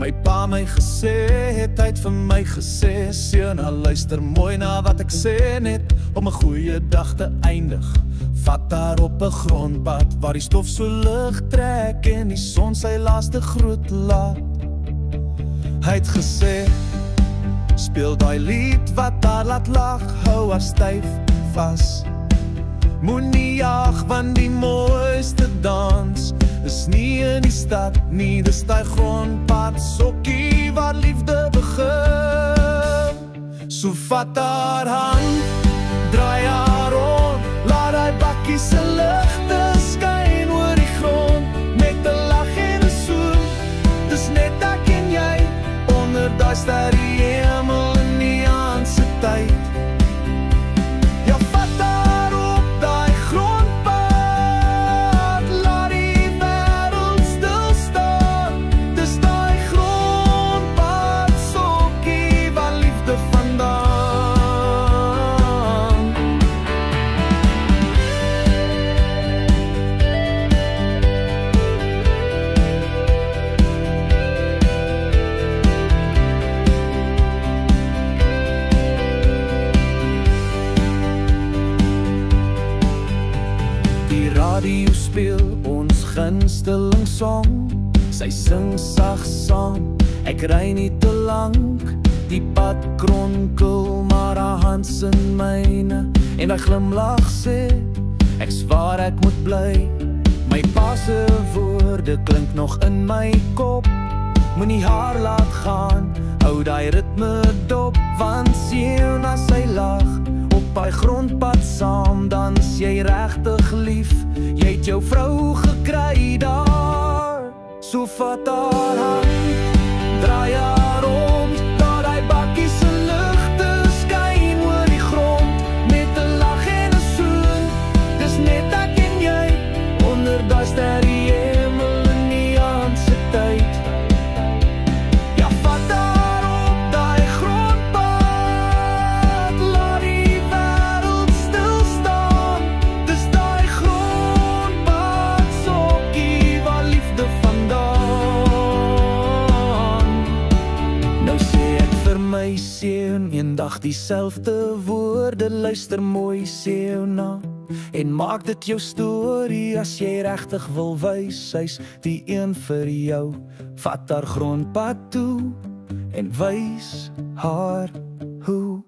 My pa my gesê het, hy het vir my gesê, seun, luister mooi na wat ek sê, net om 'n goeie dag te eindig. Vat daar op 'n grondpad waar die stof so lig trek en die son sy laaste groet laat. Hy het gesê, speel daai lied wat daar laat lag, hou haar styf vas. Moenie jag, want die mooiste dans is nie in die stad nie, dis daai grondpad sokkie waar liefde begin. So vat haar hand, draai haar rond, laat die bakkie se ligte skyn oor die grond, met 'n lag en 'n soen. Dis net ek en jy onder daai sterrie hemel in die aand se tyd. Ja, vat haar op daai grondpad, laat die wêreld stil staan. Dis daai grondpad sokkie waar liefde vandaan. Die radio speel ons gunsteling song, sy sing sag saam, ek ry nie te lank. Die pad kronkel, maar haar hand in myne, en hy glimlag sê, ek swaar ek moet bly. My pa se woorde klink nog in my kop, moenie haar laat gaan, hou daai ritme dop, want sien na sy lag op daai grondpad saam, dan is jy regtig lief. Jy het jou vrou gekry daar. So vat haar hand, draai haar rond, laat die bakkie se ligte skyn oor die grond, met 'n lag en 'n soen. Dis net ek en jy onder daai sterrie hemel in die aand se tyd. Ja, vat haar op daai grondpad, laat die wêreld stil staan. Dis daai grondpad sokkie waar liefde vandaan. Nou sê ek vir my seun eendag dieselfde woorde, luister mooi seun na, en maak dit jou storie as jy regtig wil wys, hy's die een vir jou. Vat haar grondpad toe en wys haar hoe.